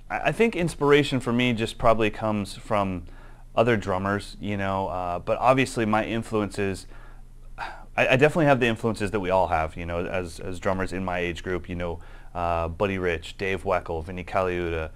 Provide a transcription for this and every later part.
I think inspiration for me just probably comes from other drummers, you know, but obviously my influences, I definitely have the influences that we all have, you know, as drummers in my age group, you know, Buddy Rich, Dave Weckl, Vinny Caliuta,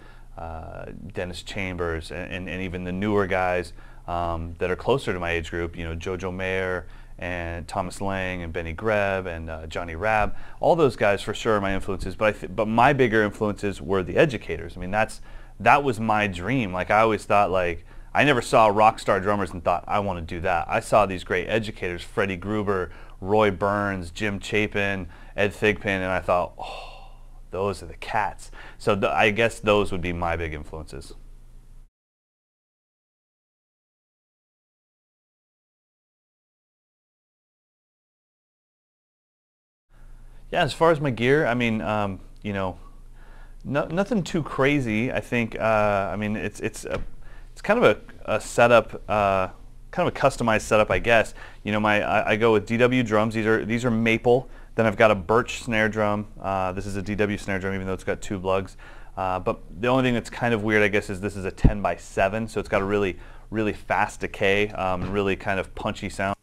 Dennis Chambers, and even the newer guys that are closer to my age group, you know, Jojo Mayer and Thomas Lang and Benny Greb and Johnny Rabb. All those guys for sure are my influences, but my bigger influences were the educators. I mean, that was my dream. Like, I always thought, like, I never saw rock star drummers and thought, I want to do that. I saw these great educators, Freddie Gruber, Roy Burns, Jim Chapin, Ed Thigpen, and I thought, oh, those are the cats. So I guess those would be my big influences. Yeah, as far as my gear, I mean, you know, nothing too crazy. I think, I mean, it's kind of a setup, kind of a customized setup, I guess. You know, I go with DW drums. These are maple. Then I've got a birch snare drum. This is a DW snare drum, even though it's got tube lugs. But the only thing that's kind of weird, I guess, is this is a 10x7, so it's got a really fast decay, really kind of punchy sound.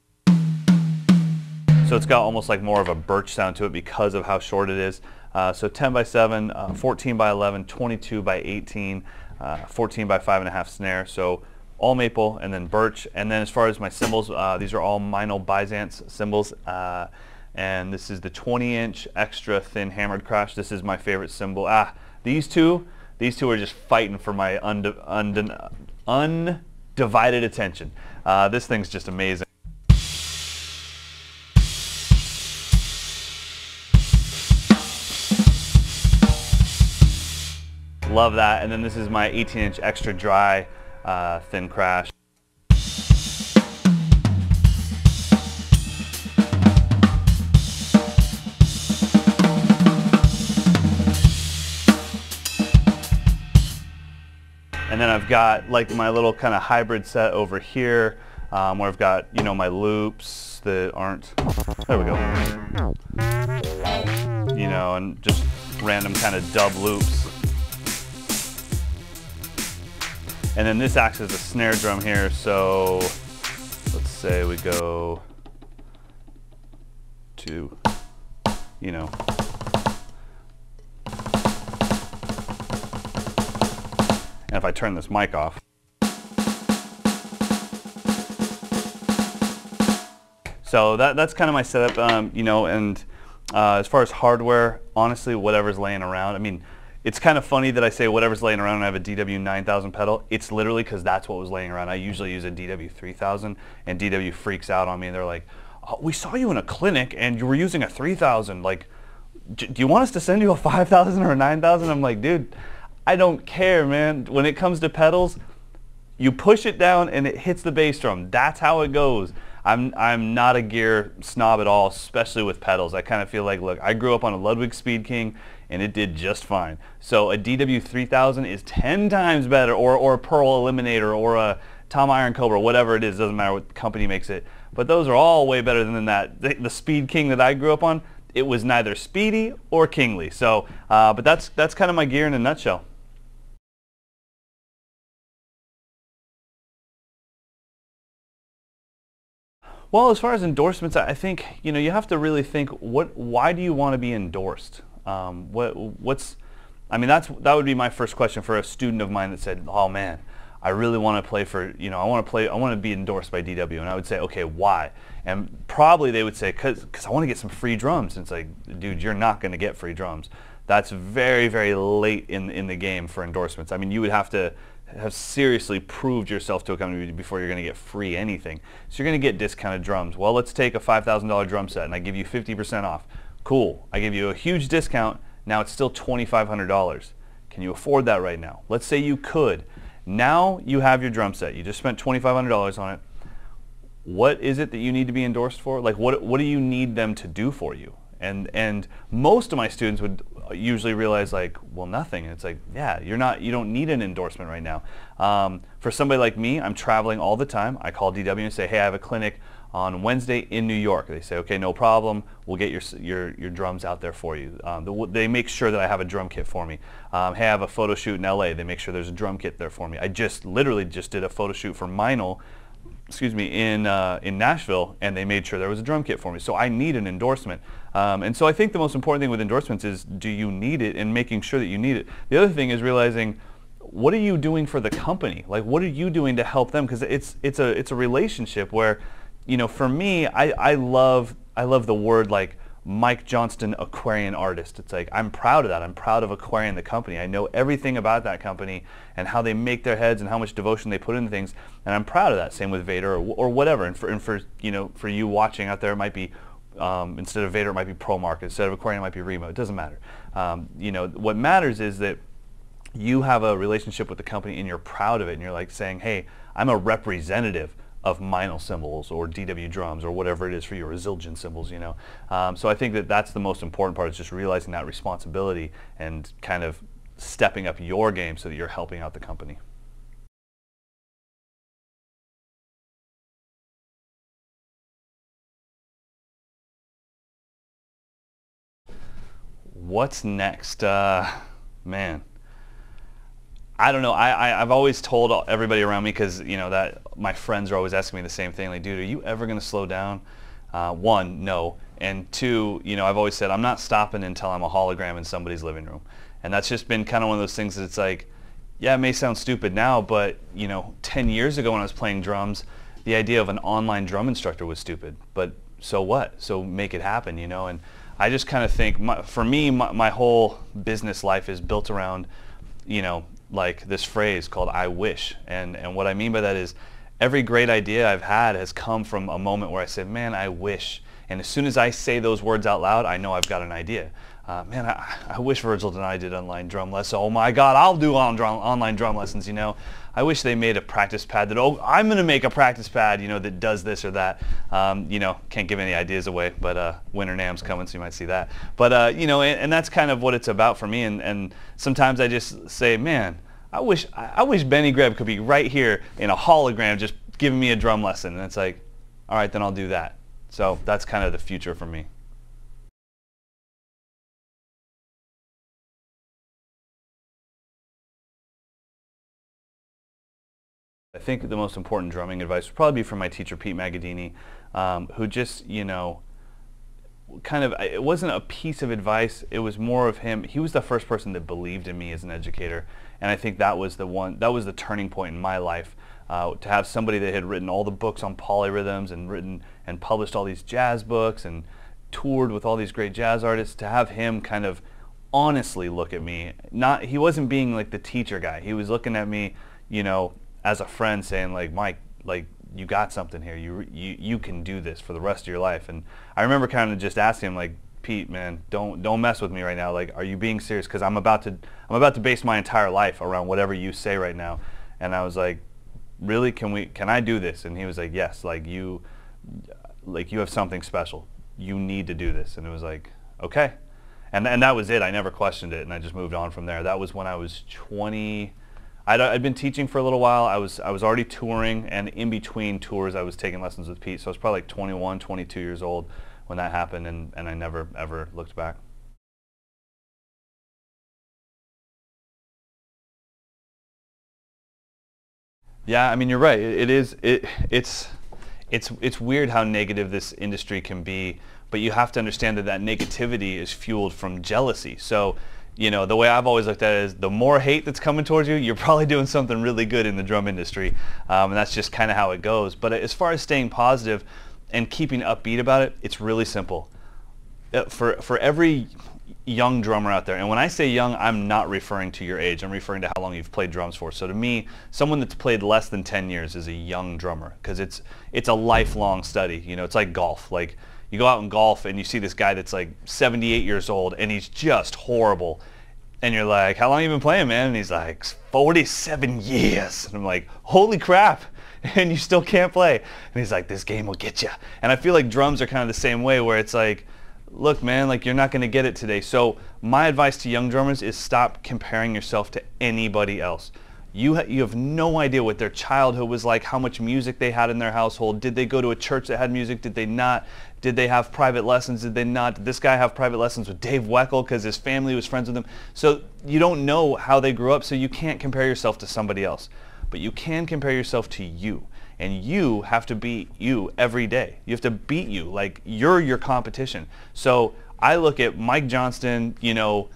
So it's got almost like more of a birch sound to it because of how short it is. So 10x7, 14x11, 22x18, 14x5.5 snare. So all maple and then birch. And then as far as my cymbals, these are all Meinl Byzance cymbals. And this is the 20-inch extra thin hammered crash. This is my favorite cymbal. These two are just fighting for my undivided attention. This thing's just amazing. Love that. And then this is my 18-inch extra dry thin crash. And then I've got like my little kind of hybrid set over here, where I've got, you know, my loops that aren't, there we go, you know, and just random kind of dub loops. And then this acts as a snare drum here, so let's say we go to, you know, and if I turn this mic off, so that's kind of my setup, you know, and as far as hardware, honestly, whatever's laying around. I mean, it's kind of funny that I say whatever's laying around and I have a DW 9000 pedal. It's literally because that's what was laying around. I usually use a DW 3000 and DW freaks out on me and they're like, oh, we saw you in a clinic and you were using a 3000. Like, do you want us to send you a 5000 or a 9000? I'm like, dude, I don't care, man. When it comes to pedals, you push it down and it hits the bass drum. That's how it goes. I'm not a gear snob at all, especially with pedals. I kind of feel like, look, I grew up on a Ludwig Speed King and it did just fine. So a DW 3000 is 10 times better, or a Pearl Eliminator, or a Tom Iron Cobra, whatever it is, doesn't matter what company makes it. But those are all way better than that. The Speed King that I grew up on, it was neither speedy or kingly. So, but that's kind of my gear in a nutshell. Well, as far as endorsements, I think, you know, you have to really think, why do you want to be endorsed? I mean, that would be my first question for a student of mine that said, oh man, I really want to play for, you know, I want to be endorsed by DW. And I would say, okay, why? And probably they would say, cause I want to get some free drums. And it's like, dude, you're not going to get free drums. That's very, very late in the game for endorsements. I mean, you would have to have seriously proved yourself to a company before you're going to get free anything. So you're going to get discounted drums. Well, let's take a $5,000 drum set and I give you 50% off. Cool. I give you a huge discount. Now it's still $2,500. Can you afford that right now? Let's say you could. Now you have your drum set. You just spent $2,500 on it. What is it that you need to be endorsed for? Like, what do you need them to do for you? And most of my students would usually realize, like, well, nothing. And it's like, yeah, you don't need an endorsement right now. For somebody like me, I'm traveling all the time. I call DW and say, hey, I have a clinic on Wednesday in New York. They say, okay, no problem. We'll get your drums out there for you. They make sure that I have a drum kit for me. Hey, I have a photo shoot in LA. They make sure there's a drum kit there for me. I literally just did a photo shoot for Meinl, in Nashville, and they made sure there was a drum kit for me. So I need an endorsement. And so I think the most important thing with endorsements is, do you need it, and making sure that you need it. The other thing is realizing, what are you doing for the company? Like, what are you doing to help them? Because it's a relationship where, for me, I love the word like Mike Johnston Aquarian artist. It's like, I'm proud of that. I'm proud of Aquarian, the company. I know everything about that company and how they make their heads and how much devotion they put into things, and I'm proud of that. Same with Vader or whatever. And for you watching out there, it might be instead of Vader, it might be ProMark. Instead of Aquarian, it might be Remo. It doesn't matter. What matters is that you have a relationship with the company and you're proud of it, and you're like saying, hey, I'm a representative of Meinl cymbals or DW drums or whatever it is for you, or Zildjian cymbals, So I think that that's the most important part, is just realizing that responsibility and kind of stepping up your game so that you're helping out the company. What's next? Man. I don't know. I've always told everybody around me, because that my friends are always asking me the same thing. Like, dude, are you ever going to slow down? One, no, and two, I've always said I'm not stopping until I'm a hologram in somebody's living room, and that's just been kind of one of those things that it's like, yeah, it may sound stupid now, but 10 years ago when I was playing drums, the idea of an online drum instructor was stupid. But so what? So make it happen, And I just kind of think, for me, my whole business life is built around, like this phrase called "I wish," and what I mean by that is, every great idea I've had has come from a moment where I said, man, I wish. And as soon as I say those words out loud, I know I've got an idea. Man, I wish Virgil and I did online drum lessons. Oh my God, I'll do online drum lessons, I wish they made a practice pad that, I'm going to make a practice pad, that does this or that. Can't give any ideas away, but Winter NAMM's coming, so you might see that. But, and that's kind of what it's about for me. And sometimes I just say, man, I wish Benny Greb could be right here in a hologram just giving me a drum lesson. And it's like, all right, then I'll do that. So that's kind of the future for me. I think the most important drumming advice would probably be from my teacher, Pete Magadini, who just, it wasn't a piece of advice, it was more of him. He was the first person that believed in me as an educator, and I think that was the turning point in my life, to have somebody that had written all the books on polyrhythms and written and published all these jazz books and toured with all these great jazz artists, to have him kind of honestly look at me. He wasn't being like the teacher guy. He was looking at me, as a friend, saying like, Mike, like, you got something here. You can do this for the rest of your life. And I remember kind of just asking him, like, Pete, man, don't mess with me right now. Like, are you being serious? Because I'm about to base my entire life around whatever you say right now. And I was like, really? Can I do this? And he was like, yes. Like you have something special. You need to do this. And it was like, okay. And that was it. I never questioned it, and I just moved on from there. That was when I was 20. I'd been teaching for a little while. I was already touring, and in between tours I was taking lessons with Pete. So I was probably like 21, 22 years old when that happened, and I never ever looked back. Yeah, I mean, you're right. It's weird how negative this industry can be, but you have to understand that negativity is fueled from jealousy. So, the way I've always looked at it is, the more hate that's coming towards you, you're probably doing something really good in the drum industry, and that's just kind of how it goes. But as far as staying positive and keeping upbeat about it, it's really simple. For every young drummer out there, and when I say young, I'm not referring to your age, I'm referring to how long you've played drums for. So to me, someone that's played less than 10 years is a young drummer, because it's a lifelong study. It's like golf. Like, you go out and golf and you see this guy that's like 78 years old and he's just horrible, and you're like, how long have you been playing, man? And he's like, 47 years. And I'm like, holy crap, and you still can't play. And he's like, this game will get you. And I feel like drums are kind of the same way, where it's like, look, man, like, you're not going to get it today. So my advice to young drummers is, stop comparing yourself to anybody else. You have no idea what their childhood was like, how much music they had in their household. Did they go to a church that had music? Did they not? Did they have private lessons? Did they not? Did this guy have private lessons with Dave Weckl because his family was friends with him? So you don't know how they grew up, so you can't compare yourself to somebody else. But you can compare yourself to you. And you have to beat you every day. You have to beat you. Like, you're your competition. So I look at Mike Johnston, you know,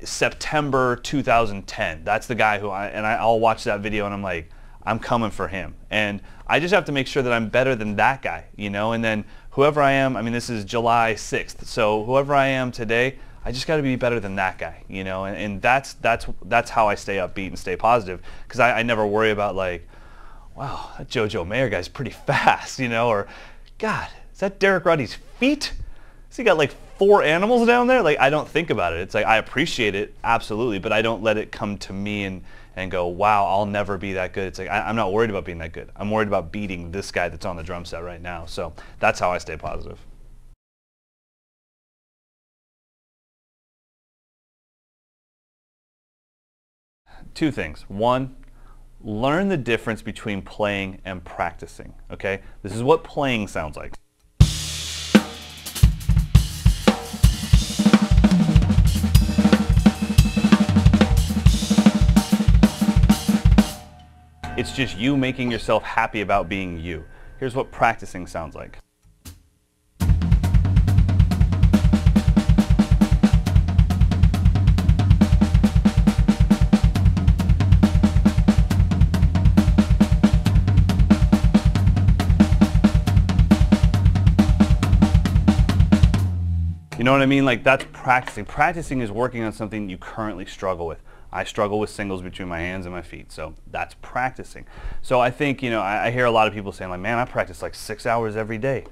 September 2010. That's the guy who I'll watch that video and I'm like, I'm coming for him. And I just have to make sure that I'm better than that guy, you know, and then whoever I am, I mean, this is July 6th. So whoever I am today, I just got to be better than that guy, you know, and that's how I stay upbeat and stay positive, because I never worry about like, wow, that JoJo Mayer guy's pretty fast, you know, or God, is that Derek Roddy's feet? Has he got like 4 animals down there? Like, I don't think about it. It's like, I appreciate it, absolutely, but I don't let it come to me and go, wow, I'll never be that good. It's like, I'm not worried about being that good. I'm worried about beating this guy that's on the drum set right now. So that's how I stay positive. Two things. One, learn the difference between playing and practicing, okay? This is what playing sounds like. It's just you making yourself happy about being you. Here's what practicing sounds like. You know what I mean? Like, that's practicing. Practicing is working on something you currently struggle with. I struggle with singles between my hands and my feet, so that's practicing. So I think, you know, I hear a lot of people saying like, man, I practice like 6 hours every day.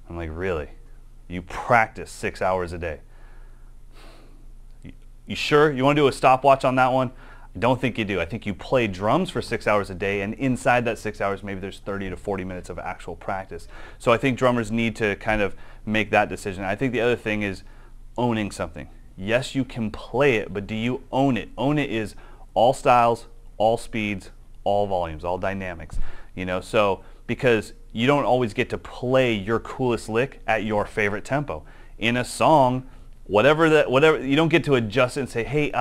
I'm like, really? You practice 6 hours a day? You sure? You want to do a stopwatch on that one? I don't think you do. I think you play drums for 6 hours a day, and inside that 6 hours, maybe there's 30 to 40 minutes of actual practice. So I think drummers need to kind of make that decision. I think the other thing is owning something. Yes, you can play it, but do you own it? Own it is all styles, all speeds, all volumes, all dynamics. You know, so because you don't always get to play your coolest lick at your favorite tempo. In a song, whatever you don't get to adjust it and say, hey,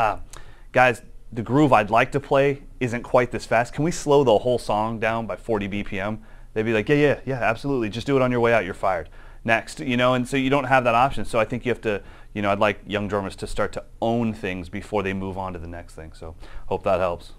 guys, the groove I'd like to play isn't quite this fast. Can we slow the whole song down by 40 BPM? They'd be like, yeah, absolutely. Just do it on your way out. You're fired. Next, you know, and so you don't have that option. So I think you have to, you know, I'd like young drummers to start to own things before they move on to the next thing. So hope that helps.